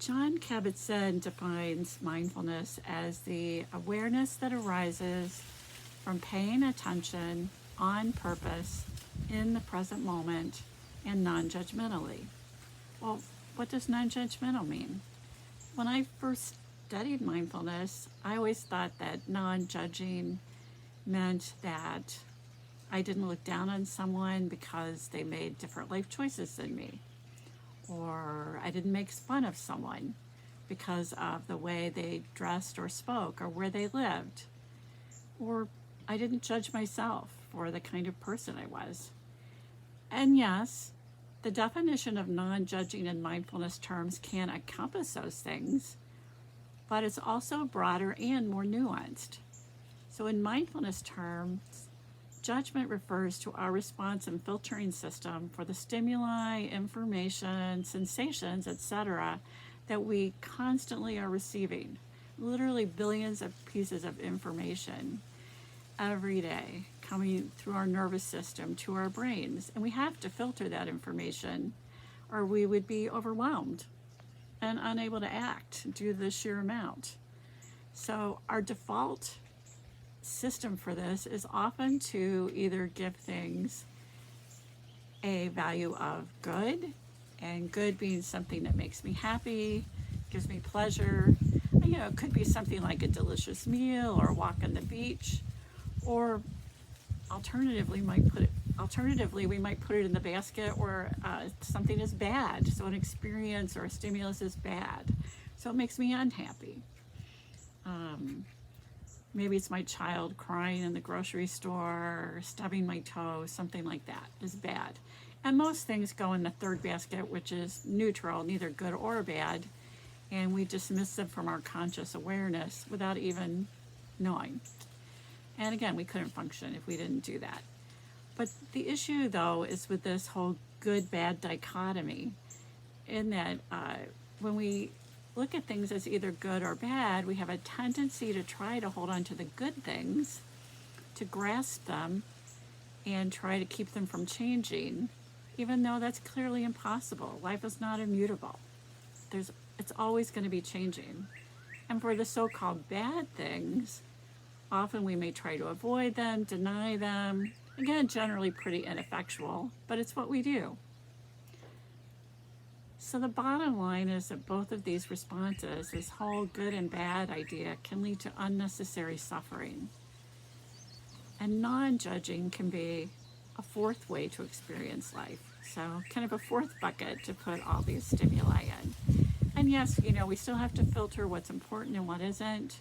John Kabat-Zinn defines mindfulness as the awareness that arises from paying attention on purpose in the present moment and non-judgmentally. Well, what does non-judgmental mean? When I first studied mindfulness, I always thought that non-judging meant that I didn't look down on someone because they made different life choices than me, or I didn't make fun of someone because of the way they dressed or spoke or where they lived, or I didn't judge myself for the kind of person I was. And yes, the definition of non-judging in mindfulness terms can encompass those things, but it's also broader and more nuanced. So in mindfulness terms, judgment refers to our response and filtering system for the stimuli, information, sensations, etc., that we constantly are receiving. Literally billions of pieces of information every day coming through our nervous system to our brains. And we have to filter that information or we would be overwhelmed and unable to act due to the sheer amount. So our default system for this is often to either give things a value of good, and good being something that makes me happy, gives me pleasure. It could be something like a delicious meal or a walk on the beach, or alternatively, we might put it in the basket where something is bad. So an experience or a stimulus is bad, so it makes me unhappy. Maybe it's my child crying in the grocery store or stubbing my toe, something like that is bad. And most things go in the third basket, which is neutral, neither good or bad, and we dismiss them from our conscious awareness without even knowing. And again, we couldn't function if we didn't do that. But the issue, though, is with this whole good-bad dichotomy, in that when we look at things as either good or bad, we have a tendency to try to hold on to the good things, to grasp them, and try to keep them from changing, even though that's clearly impossible. Life is not immutable. It's always going to be changing. And for the so-called bad things, often we may try to avoid them, deny them. Again, generally pretty ineffectual, but it's what we do. So the bottom line is that both of these responses, this whole good and bad idea, can lead to unnecessary suffering. And non-judging can be a fourth way to experience life. So kind of a fourth bucket to put all these stimuli in. And yes, we still have to filter what's important and what isn't.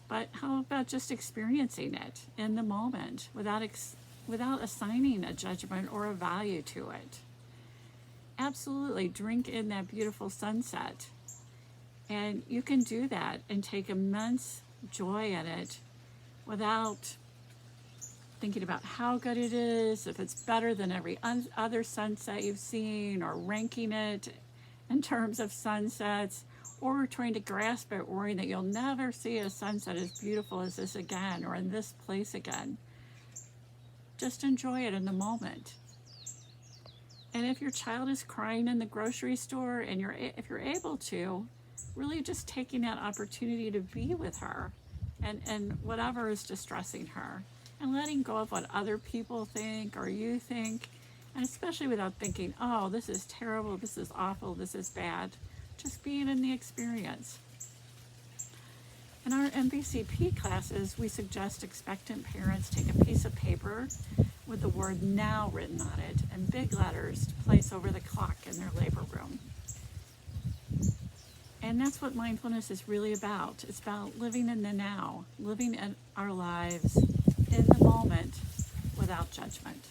But how about just experiencing it in the moment without assigning a judgment or a value to it? Absolutely, drink in that beautiful sunset. And you can do that and take immense joy in it without thinking about how good it is, if it's better than every other sunset you've seen, or ranking it in terms of sunsets, or trying to grasp it, worrying that you'll never see a sunset as beautiful as this again, or in this place again. Just enjoy it in the moment. And if your child is crying in the grocery store, and if you're able to, really just taking that opportunity to be with her and whatever is distressing her, and letting go of what other people think or you think, and especially without thinking, oh, this is terrible, this is awful, this is bad. Just being in the experience. In our MVCP classes, we suggest expectant parents take a piece of paper with the word now written on it in big letters to place over the clock in their labor room. And that's what mindfulness is really about. It's about living in the now, living in our lives in the moment without judgment.